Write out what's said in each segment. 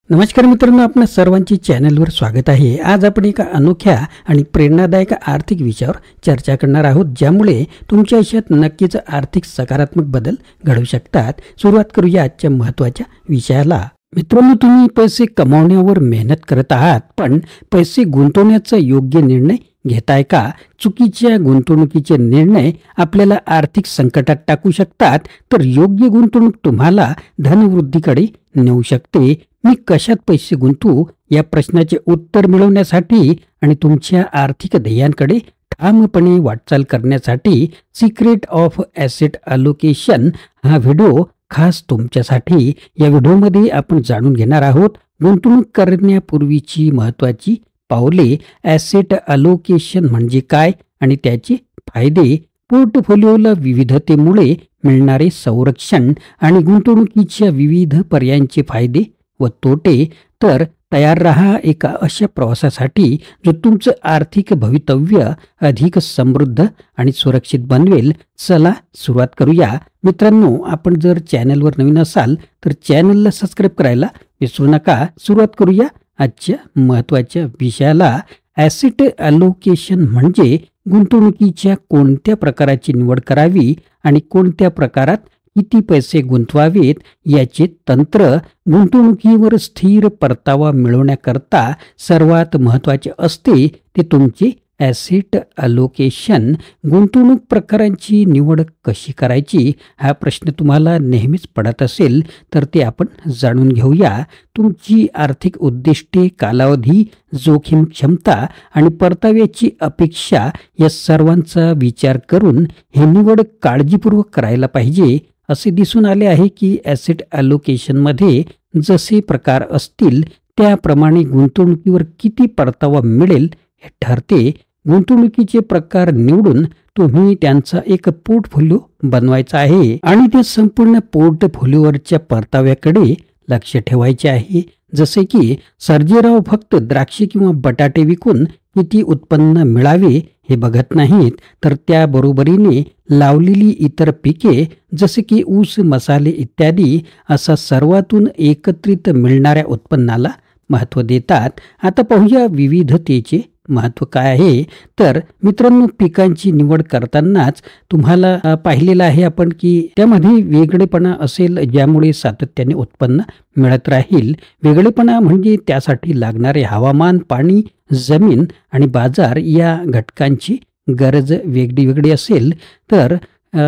नमस्कार मित्रांनो, आपल्या सर्वांची चॅनलवर स्वागत आहे। आज आपण एका अनोख्या आणि प्रेरणादायक आर्थिक विषयावर चर्चा करणार आहोत, ज्यामुळे तुमच्या आयुष्यात नक्कीच आर्थिक सकारात्मक बदल घडू शकतात। सुरुवात करूया आजच्या महत्त्वाच्या विषयाला। मित्रांनो, तुम्ही पैसे कमावण्यावर मेहनत करत आहात, पण पैसे गुंतवण्याचा योग्य निर्णय घेताय का? चुकीच्या गुंतवणुकीचे निर्णय आपल्याला आर्थिक संकटात टाकू शकतात, तर योग्य गुंतवणूक तुम्हाला धनवृद्धीकडे नेऊ शकते। मी कशात पैसे गुंतवू या प्रश्नाचे उत्तर मिळवण्यासाठी आणि तुमच्या आर्थिक ध्येयांकडे ठामपणे वाटचाल करण्यासाठी सिक्रेट ऑफ ॲसेट अलोकेशन हा व्हिडिओ खास तुमच्यासाठी। या व्हिडिओमध्ये आपण जाणून घेणार आहोत गुंतवणूक करण्यापूर्वीची महत्त्वाची पावले, ॲसेट अलोकेशन म्हणजे काय आणि त्याचे फायदे, पोर्टफोलिओला विविधतेमुळे मिळणारे संरक्षण आणि गुंतवणुकीच्या विविध पर्यायांचे फायदे व तोटे। तर तयार रहा एका अशा प्रवासासाठी जो तुमचं आर्थिक भवितव्य अधिक समृद्ध आणि सुरक्षित बनवेल। चला सुरुवात करूया। मित्रांनो, आपण जर चॅनलवर नवीन असाल तर चॅनलला सबस्क्राईब करायला विसरू नका। सुरुवात करूया आजच्या महत्त्वाच्या विषयाला। ॲसेट अलोकेशन म्हणजे गुंतवणुकीच्या कोणत्या प्रकाराची निवड करावी आणि कोणत्या प्रकारात किती पैसे गुंतवावेत याचे तंत्र। गुंतवणुकीवर स्थिर परतावा मिळवण्याकरता सर्वात महत्त्वाचे असते ते तुमचे ॲसेट अलोकेशन। गुंतवणूक प्रकारांची निवड कशी करायची हा प्रश्न तुम्हाला नेहमीच पडत असेल, तर ते आपण जाणून घेऊया। तुमची आर्थिक उद्दिष्टे, कालावधी, जोखीम क्षमता आणि परताव्याची अपेक्षा या सर्वांचा विचार करून हे निवड काळजीपूर्वक करायला पाहिजे। असे दिसून आले आहे की ॲसेट अलोकेशनमध्ये जसे प्रकार असतील त्याप्रमाणे गुंतवणुकीवर किती परतावा मिळेल हे ठरते। गुंतवणुकीचे प्रकार निवडून तुम्ही त्यांचा एक पोर्टफोलिओ बनवायचा आहे आणि त्या संपूर्ण पोर्टफोलिओवरच्या परताव्याकडे लक्ष ठेवायचे आहे। जसे की सर्जेराव फक्त द्राक्षे किंवा बटाटे विकून किती उत्पन्न मिळावे हे बघत नाहीत, तर त्या बरोबरीने लावलेली इतर पिके जसे की ऊस, मसाले इत्यादी असा सर्वातून एकत्रित मिळणाऱ्या उत्पन्नाला महत्त्व देतात। आता पाहूया विविधतेचे महत्त्व काय आहे। तर मित्रांनो, पिकांची निवड करतानाच तुम्हाला पाहिलेलं आहे आपण की त्यामध्ये वेगळेपणा असेल, ज्यामुळे सातत्याने उत्पन्न मिळत राहील। वेगळेपणा म्हणजे त्यासाठी लागणारे हवामान, पाणी, जमीन आणि बाजार या घटकांची गरज वेगळी वेगळी असेल। तर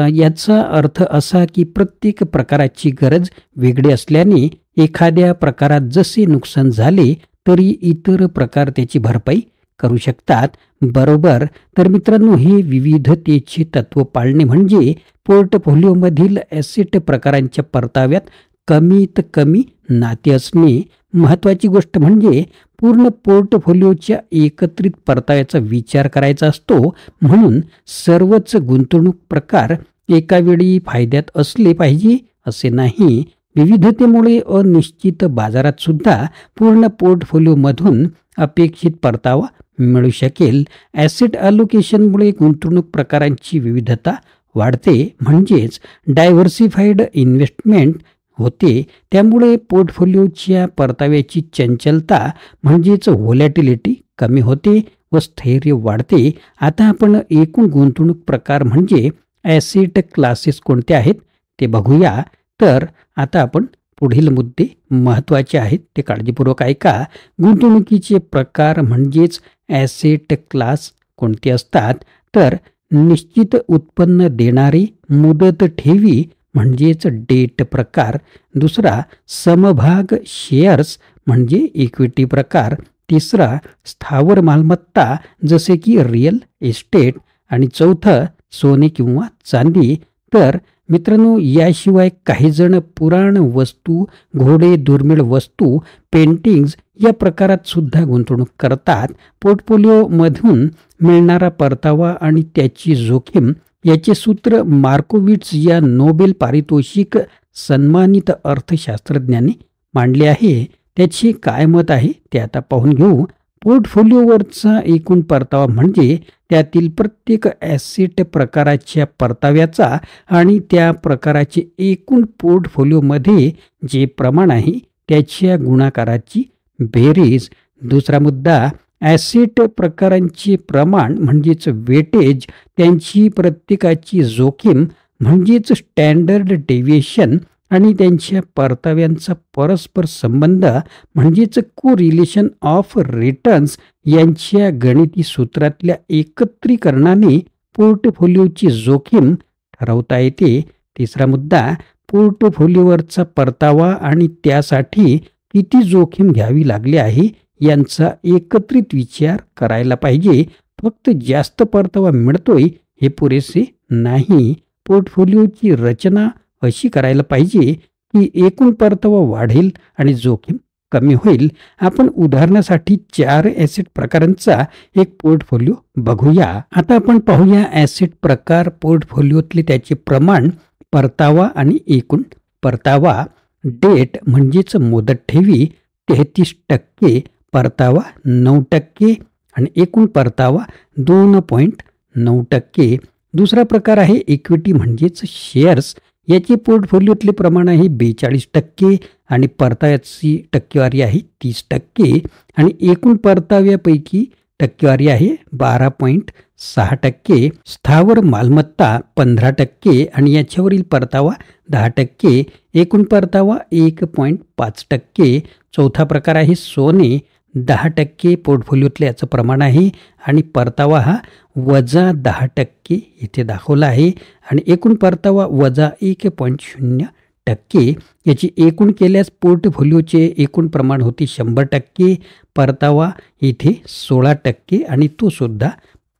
याचा अर्थ असा की प्रत्येक प्रकाराची गरज वेगळी असल्याने एखाद्या प्रकारात जसे नुकसान झाले तरी इतर प्रकार त्याची भरपाई करू शकतात, बरोबर। तर मित्रांनो, हे विविधतेचे तत्व पाळणे म्हणजे पोर्टफोलिओमधील ॲसेट प्रकारांच्या परताव्यात कमीत कमी नाते असणे। महत्त्वाची गोष्ट म्हणजे पूर्ण पोर्टफोलिओच्या एकत्रित परताव्याचा विचार करायचा असतो, म्हणून सर्वच गुंतवणूक प्रकार एका वेळी फायद्यात असले पाहिजे असे नाही। विविधतेमुळे अनिश्चित बाजारात सुद्धा पूर्ण पोर्टफोलिओमधून अपेक्षित परतावा मिळू शकेल। ॲसेट अलोकेशनमुळे गुंतवणूक प्रकारांची विविधता वाढते, म्हणजेच डायव्हर्सिफाईड इन्व्हेस्टमेंट होते। त्यामुळे पोर्टफोलिओच्या परताव्याची चंचलता म्हणजेच व्होलॅटिलिटी कमी होते व स्थैर्य वाढते। आता आपण एकूण गुंतवणूक प्रकार म्हणजे ॲसेट क्लासेस कोणते आहेत ते बघूया। तर आता आपण पुढील मुद्दे महत्त्वाचे आहेत ते काळजीपूर्वक ऐका। गुंतवणुकीचे प्रकार म्हणजेच ॲसेट क्लास कोणते असतात, तर निश्चित उत्पन्न देणारी मुदत ठेवी म्हणजेच डेट प्रकार, दुसरा समभाग शेअर्स म्हणजे इक्विटी प्रकार, तिसरा स्थावर मालमत्ता जसे की रिअल इस्टेट आणि चौथं सोने किंवा चांदी। तर मित्रांनो, याशिवाय काही जण पुराण वस्तू, घोडे, दुर्मिळ वस्तू, पेंटिंग्स या प्रकारात सुद्धा गुंतवणूक करतात। पोर्टफोलिओमधून मिळणारा परतावा आणि त्याची जोखीम याचे सूत्र मार्कोविट्स या नोबेल पारितोषिक सन्मानित अर्थशास्त्रज्ञांनी मांडले आहे। त्याचे काय मत आहे ते आता पाहून घेऊ। पोर्टफोलिओवरचा एकूण परतावा म्हणजे त्यातील प्रत्येक ॲसेट प्रकाराच्या परताव्याचा आणि त्या प्रकाराचे एकूण पोर्टफोलिओमध्ये जे प्रमाण आहे त्याच्या गुणाकाराची बेरीज. दुसरा मुद्दा, ॲसेट प्रकारांचे प्रमाण म्हणजेच वेटेज, त्यांची प्रत्येकाची जोखीम म्हणजेच स्टँडर्ड डेव्हिएशन आणि त्यांच्या परताव्यांचा परस्पर संबंध म्हणजेच कोरिलेशन ऑफ रिटर्न्स यांच्या गणिती सूत्रातल्या एकत्रीकरणाने पोर्टफोलिओची जोखीम ठरवता येते. तिसरा मुद्दा, पोर्टफोलिओवरचा परतावा आणि त्यासाठी किती जोखीम घ्यावी लागली आहे यांचा एकत्रित विचार करायला पाहिजे. फक्त जास्त परतावा मिळतोय हे पुरेसे नाही. पोर्टफोलिओची रचना अशी करायला पाहिजे की एकूण परतावा वाढेल आणि जोखीम कमी होईल. आपण उदाहरणासाठी 4 ॲसेट प्रकारांचा एक पोर्टफोलिओ बघूया. आता आपण पाहूया ॲसेट प्रकार, पोर्टफोलिओतले त्याचे प्रमाण, परतावा आणि एकूण परतावा. डेट म्हणजेच मुदत ठेवी 33%, परतावा 9% आणि एकूण परतावा 2.9%. दुसरा प्रकार आहे इक्विटी म्हणजेच शेअर्स. याचे पोर्टफोलिओतले प्रमाण आहे 42% आणि परताव्याची टक्केवारी आहे 30% आणि एकूण परताव्यापैकी टक्केवारी आहे 12.6%. स्थावर मालमत्ता 15% आणि याच्यावरील परतावा 10%, एकूण परतावा 1.5%. चौथा प्रकार आहे सोने. 10% पोर्टफोलिओतले याचं प्रमाण आहे आणि परतावा हा -10% इथे दाखवला आहे आणि एकूण परतावा -1.0%. याची एकूण केल्यास पोर्टफोलिओचे एकूण प्रमाण होते 100%, परतावा इथे 16% आणि तो सुद्धा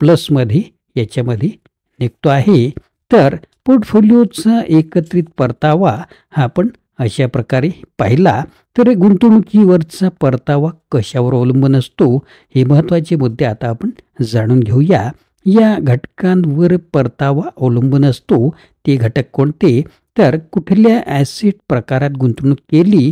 प्लसमध्ये याच्यामध्ये निघतो आहे. तर पोर्टफोलिओचा एकत्रित परतावा हा आपण अशा प्रकारे पाहिला. तर गुंतवणुकीवरचा परतावा कशावर अवलंबून असतो हे महत्त्वाचे मुद्दे आता आपण जाणून घेऊया. या घटकांवर परतावा अवलंबून असतो. ते घटक कोणते? तर कुठल्या ॲसेट प्रकारात गुंतवणूक केली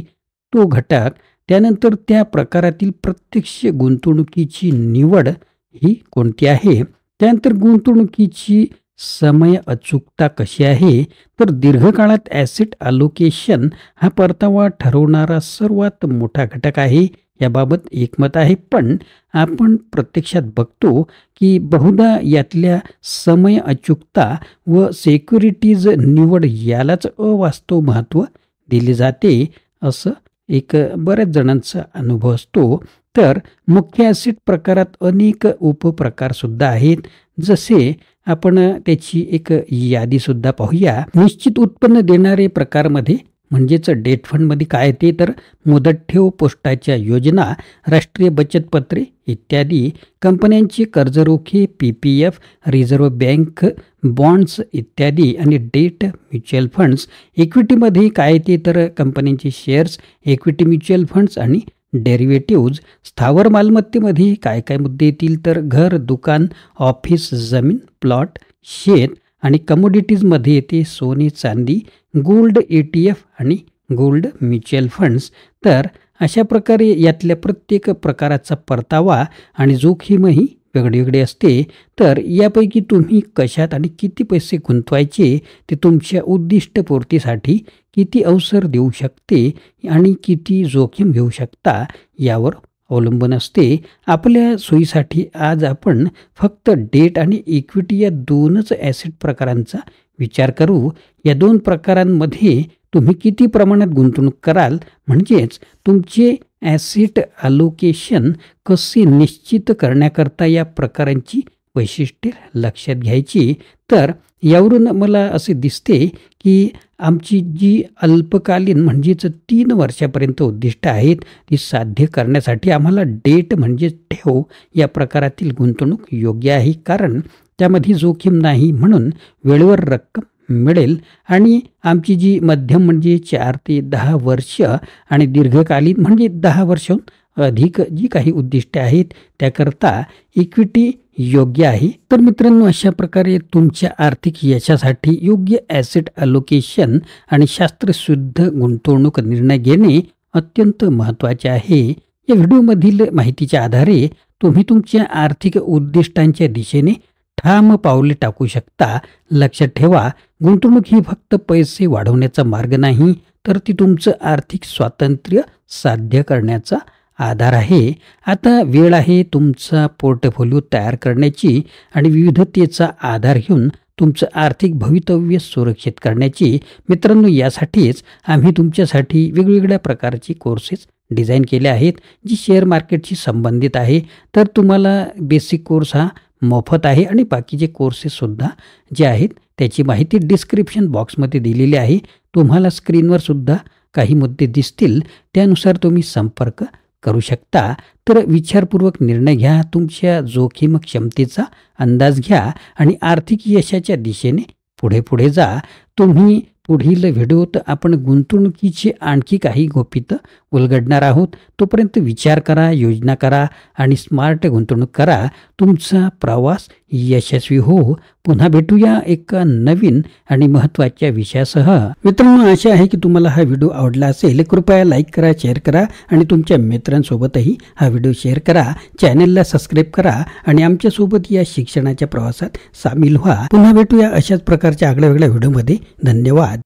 तो घटक, त्यानंतर त्या प्रकारातील प्रत्यक्ष गुंतवणुकीची निवड ही कोणती आहे, त्यानंतर गुंतवणुकीची समय अचूकता कशी आहे. तर दीर्घकाळात ॲसेट अलोकेशन हा परतावा ठरवणारा सर्वात मोठा घटक आहे, याबाबत एकमत आहे. पण आपण प्रत्यक्षात बघतो की बहुधा यातल्या समय अचूकता व सिक्युरिटीज निवड यालाच अवास्तव महत्त्व दिले जाते, असं एक बऱ्याच जणांचा अनुभव असतो. तर मुख्य ॲसेट प्रकारात अनेक उपप्रकारसुद्धा आहेत. जसे आपण त्याची एक यादीसुद्धा पाहूया. निश्चित उत्पन्न देणारे प्रकारमध्ये म्हणजेच डेट फंडमध्ये काय येते, तर मुदत ठेव, पोस्टाच्या योजना, राष्ट्रीय बचत पत्रे इत्यादी, कंपन्यांची कर्जरोखे, PPF, रिझर्व्ह बँक बॉन्ड्स इत्यादी आणि डेट म्युच्युअल फंड्स. इक्विटीमध्ये काय येते, तर कंपन्यांचे शेअर्स, इक्विटी म्युच्युअल फंड्स आणि डेरिव्हेटिव्ज. स्थावर मालमत्तेमध्ये काय काय मुद्दे येतील, तर घर, दुकान, ऑफिस, जमीन, प्लॉट, शेत आणि कमोडिटीजमध्ये येते सोने, चांदी, गोल्ड ETF आणि गोल्ड म्युच्युअल फंड्स. तर अशा प्रकारे यातल्या प्रत्येक प्रकाराचा परतावा आणि जोखीमही वेगळीवेगळी असते. तर यापैकी तुम्ही कशात आणि किती पैसे गुंतवायचे ते तुमच्या उद्दिष्टपूर्तीसाठी किती अवसर देऊ शकते आणि किती जोखीम घेऊ शकता यावर अवलंबून असते. आपल्या सोयीसाठी आज आपण फक्त डेट आणि इक्विटी या 2च ॲसेट प्रकारांचा विचार करू. या 2 प्रकारांमध्ये तुम्ही किती प्रमाणात गुंतवणूक कराल, म्हणजेच तुमचे ॲसेट अलोकेशन कसे निश्चित करण्याकरता या प्रकारांची वैशिष्ट्ये लक्षात घ्यायची. तर यावरून मला असे दिसते की आमची जी अल्पकालीन म्हणजेच 3 वर्षापर्यंत उद्दिष्ट आहेत ती साध्य करण्यासाठी आम्हाला डेट म्हणजे ठेव या प्रकारातील गुंतवणूक योग्य आहे. कारण त्यामध्ये जोखीम नाही, म्हणून वेळेवर रक्कम मिळेल आणि आमची जी मध्यम म्हणजे 4 ते 10 वर्ष आणि दीर्घकालीन म्हणजे 10 वर्षाहून अधिक जी काही उद्दिष्टे आहेत त्याकरता इक्विटी योग्य आहे. तर मित्रांनो, अशा प्रकारे तुमच्या आर्थिक यशासाठी योग्य ॲसेट अलोकेशन आणि शास्त्रशुद्ध गुंतवणूक निर्णय घेणे अत्यंत महत्त्वाचे आहे. या व्हिडिओमधील माहितीच्या आधारे तुम्ही तुमच्या आर्थिक उद्दिष्टांच्या दिशेने ठाम पावले टाकू शकता. लक्षात ठेवा, गुंतवणूक ही फक्त पैसे वाढवण्याचा मार्ग नाही, तर ती तुमचं आर्थिक स्वातंत्र्य साध्य करण्याचा आधार आहे. आता वेळ आहे तुमचा पोर्टफोलिओ तयार करण्याची आणि विविधतेचा आधार घेऊन तुमचं आर्थिक भवितव्य सुरक्षित करण्याची. मित्रांनो, यासाठीच आम्ही तुमच्यासाठी वेगवेगळ्या प्रकारची कोर्सेस डिझाईन केले आहेत, जी शेअर मार्केटशी संबंधित आहे. तर तुम्हाला बेसिक कोर्स हा मोफत आहे आणि बाकीचे कोर्सेससुद्धा जे आहेत त्याची माहिती डिस्क्रिप्शन बॉक्समध्ये दिलेली आहे. तुम्हाला स्क्रीनवर सुद्धा काही मुद्दे दिसतील, त्यानुसार तुम्ही संपर्क करू शकता. तर विचारपूर्वक निर्णय घ्या, तुमच्या जोखीम क्षमतेचा अंदाज घ्या आणि आर्थिक यशाच्या दिशेने पुढे जा. तुम्ही पुढील व्हिडिओत आपण गुंतवणुकीची आणखी काही गोपितं उलगडणार आहोत. तोपर्यंत विचार करा, योजना करा आणि स्मार्ट गुंतवणूक करा. तुमचा प्रवास यशस्वी हो. पुन्हा भेटूया एका नवीन आणि महत्त्वाच्या विषयासह. मित्रांनो, आशा आहे की तुम्हाला हा व्हिडिओ आवडला असेल. कृपया लाईक करा, शेअर करा आणि तुमच्या मित्रांसोबतही हा व्हिडिओ शेअर करा. चॅनलला सबस्क्राईब करा आणि आमच्यासोबत या शिक्षणाच्या प्रवासात सामील व्हा. पुन्हा भेटूया अशाच प्रकारच्या आगळ्या वेगळ्या व्हिडिओमध्ये. धन्यवाद.